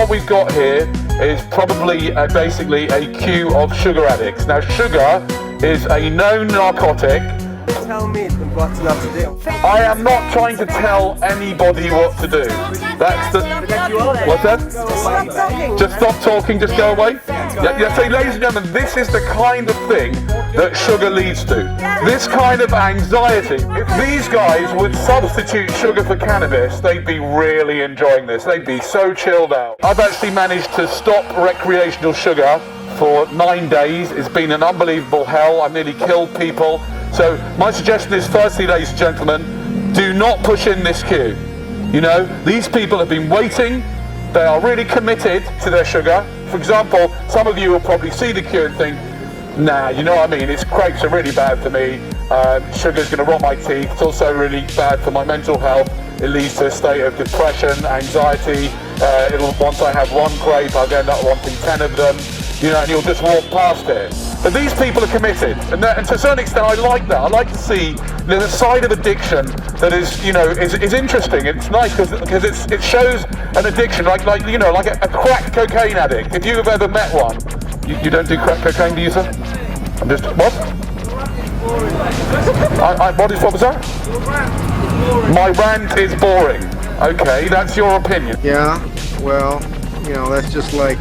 what we've got here is probably basically a queue of sugar addicts. Now, sugar is a known narcotic. Tell me what's not to do. I am not trying to tell anybody what to do. That's the... What's that? Stop talking. Just stop talking, just go away? Yeah, so ladies and gentlemen, this is the kind of thing that sugar leads to. This kind of anxiety. If these guys would substitute sugar for cannabis, they'd be really enjoying this. They'd be so chilled out. I've actually managed to stop recreational sugar for 9 days. It's been an unbelievable hell. I've nearly killed people. So my suggestion is, firstly, ladies and gentlemen, do not push in this queue. You know, these people have been waiting. They are really committed to their sugar. For example, some of you will probably see the queue and think, nah, you know what I mean, crepes are really bad for me. Sugar's going to rot my teeth. It's also really bad for my mental health. It leads to a state of depression, anxiety. Once I have one crepe, I'll end up wanting 10 of them. You know, and you'll just walk past it. But these people are committed, and to a certain extent, I like that. I like to see there's a side of addiction that is, you know, is interesting. It's nice because it shows an addiction, like a crack cocaine addict. If you've ever met one, you don't do crack cocaine, do you, sir? I'm just what? What was that? My rant is boring. Okay, that's your opinion. Yeah, well, you know, that's just like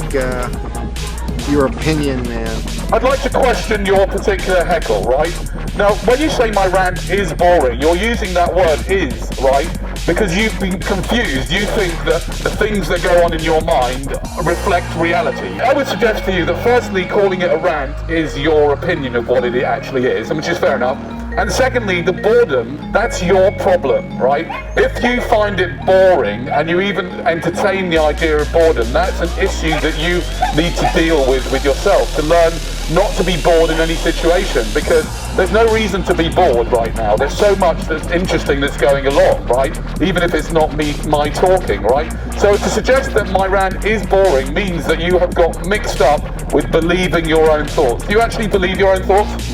your opinion, man. I'd like to question your particular heckle, right? Now, when you say my rant is boring, you're using that word is, right? Because you've been confused. You think that the things that go on in your mind reflect reality. I would suggest to you that firstly, calling it a rant is your opinion of what it actually is, which is fair enough. And secondly, the boredom, that's your problem, right? If you find it boring and you even entertain the idea of boredom, that's an issue that you need to deal with yourself, to learn not to be bored in any situation, because there's no reason to be bored right now. There's so much that's interesting that's going along, right? Even if it's not my talking, right? So to suggest that my rant is boring means that you have got mixed up with believing your own thoughts. Do you actually believe your own thoughts?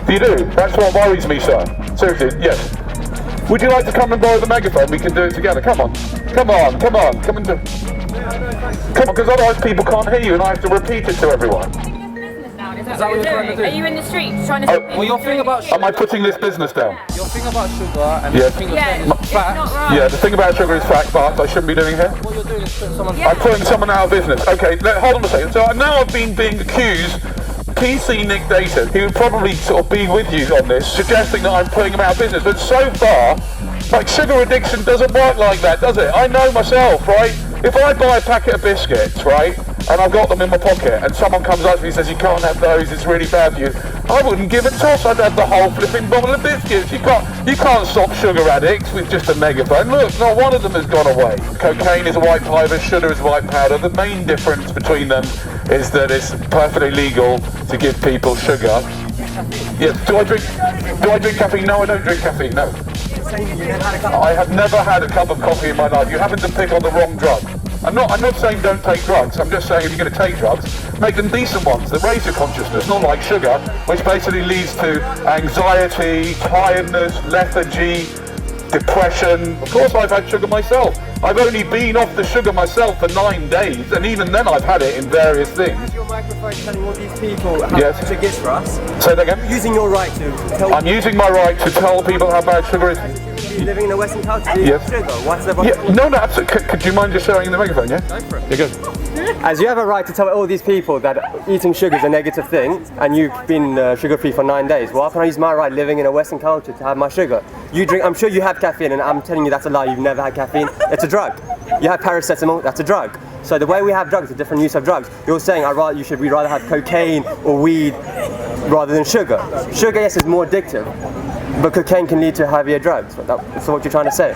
You do? That's what worries me, sir. Seriously, yes. Would you like to come and borrow the megaphone? We can do it together. Come on. Come on, come on. Come and do... Come on, because otherwise people can't hear you and I have to repeat it to everyone. Is that what you're trying to do? Are you in the streets trying to... Well, your thing about sugar... Am I putting this business down? Your thing about sugar and Yes. the thing about facts... Right. Yeah, the thing about sugar is fact, but I shouldn't be doing here. What you're doing is putting someone... I'm putting someone out of business. Okay, hold on a second. So now I've been being accused... PC Nick Dayton, he would probably sort of be with you on this, suggesting that I'm putting him out of business. But so far, like, sugar addiction doesn't work like that, does it? I know myself, right? If I buy a packet of biscuits, right, and I've got them in my pocket, and someone comes up to me and says, you can't have those, it's really bad for you, I wouldn't give a toss. I'd have the whole flipping bottle of biscuits. You can't stop sugar addicts with just a megaphone. Look, not one of them has gone away. Cocaine is a white powder, sugar is white powder. The main difference between them is that it's perfectly legal to give people sugar. Yes. Do I drink caffeine? No, I don't drink caffeine. No. I have never had a cup of coffee in my life. You happen to pick on the wrong drug. I'm not saying don't take drugs. I'm just saying if you're going to take drugs, make them decent ones that raise your consciousness, not like sugar, which basically leads to anxiety, tiredness, lethargy, depression. Of course, I've had sugar myself. I've only been off the sugar myself for 9 days, and even then I've had it in various things. Your microphone telling all these people how Yes. bad sugar is for us. Say that again? Using your right to tell I'm using my right to tell people how bad sugar is. you living in a Western culture. Yes. Sugar. What's the Yeah, no, absolutely. Could you mind just showing the megaphone, yeah? Go for it. Yeah, go. As you have a right to tell all these people that eating sugar is a negative thing, and you've been sugar-free for 9 days, why can't I use my right living in a Western culture to have my sugar? You drink, I'm sure you have caffeine, and I'm telling you that's a lie, you've never had caffeine, it's a drug. You have paracetamol, that's a drug. So the way we have drugs, the different use of drugs, you're saying we'd rather have cocaine or weed rather than sugar. Sugar, yes, is more addictive, but cocaine can lead to heavier drugs. That's what you're trying to say.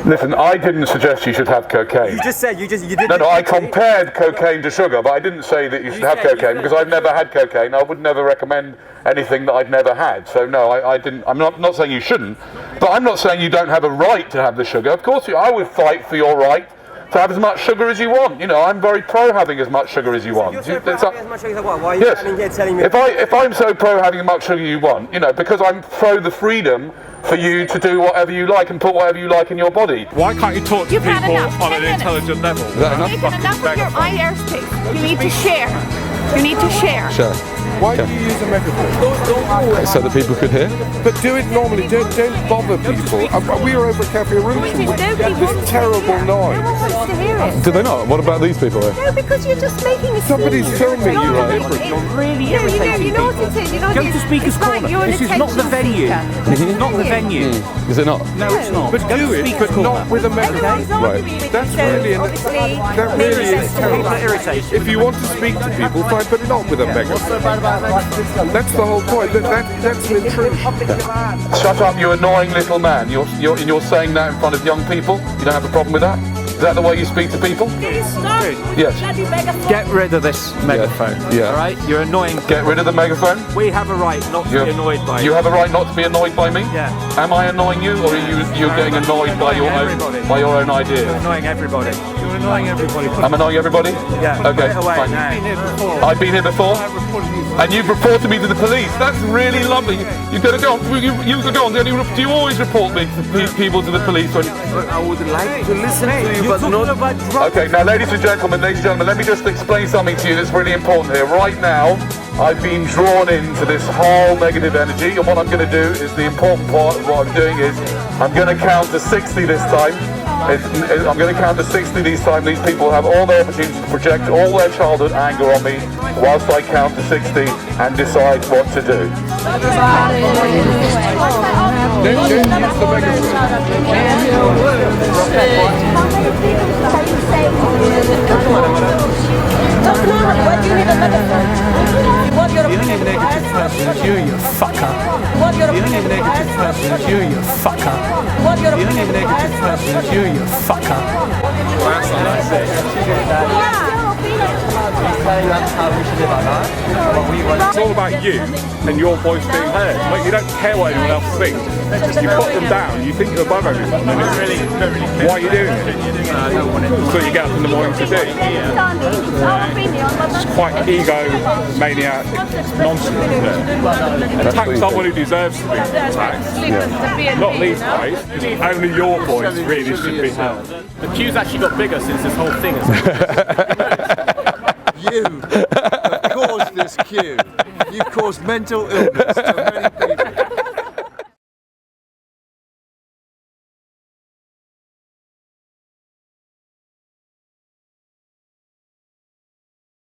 Listen, I didn't suggest you should have cocaine. You just said, you did. No, I compared cocaine to sugar, but I didn't say that you should have cocaine because I've never had cocaine. I would never recommend anything that I've never had. So no, I didn't. I'm not saying you shouldn't, but I'm not saying you don't have a right to have the sugar. Of course, I would fight for your right to have as much sugar as you want. You know, I'm very pro having as much sugar as you want. You're so pro having as much sugar as I want. Why are you standing here telling me? If I'm so pro having as much sugar as you want, you know, because I'm pro the freedom for you to do whatever you like and put whatever you like in your body. Why can't you talk to You've had people enough. on 10 an minutes. intelligent level? Is that enough? You've had enough of your airspace. You need to share. You need to share. Sure. Why do you use a megaphone? So that people could hear? But do it normally. Don't bother people. We were over at Cafe Room. Nobody wants This terrible to noise. No one wants to hear it. Do they not? What about these people here? No, because you're just making a Somebody's scene. filming you, right? You're really irritating. You know what it is. You know Go to Speaker's Corner. This is not the venue. This is not the venue. Is it not? No, it's not. But Go do to it, Speaker's but Corner. not with a megaphone. Everyone's arguing with That's you, so really obviously that makes really sense is to terrible. me. People are irritated. If you want to speak to people, fine, but not with a megaphone. That's the whole point. That's an intrusion. Shut up, you annoying little man. You're saying that in front of young people? You don't have a problem with that? Is that the way you speak to people? Yes. Get rid of this megaphone. Yeah. All right? You're annoying. Get rid of the megaphone? We have a right not to be annoyed by You have a right not to be annoyed by me? Yeah. Am I annoying you, or are you getting annoyed by your own ideas? You're annoying everybody. You're annoying everybody. I'm annoying everybody? Yeah. Okay, Put it away fine. now. I've been here before, and you've reported me to the police. That's really lovely. You've got to go on. You go on. Do you always report me to people to the police? When... I would like to listen to you, but not about drugs. Okay, now ladies and gentlemen, let me just explain something to you that's really important here. Right now, I've been drawn into this whole negative energy, and what I'm going to do is the important part of what I'm doing is I'm going to count to 60 this time. I'm going to count to 60 this time. These people have all their opportunities to project all their childhood anger on me whilst I count to 60 and decide what to do. Don't use the megaphone. The only negative person is you, you fucker. The only negative person is you, you fucker. The only negative person is you, you fucker. It's all about you and your voice being heard. Like, you don't care what anyone else thinks. You put them down. You think you're above everyone. And it's, why are you doing it? That's what you get up in the morning to do. It's quite egomaniac nonsense. Attack someone who deserves to be attacked. Not these guys. Only your voice really should be heard. The queue's actually got bigger since this whole thing has You have caused this queue. You've caused mental illness to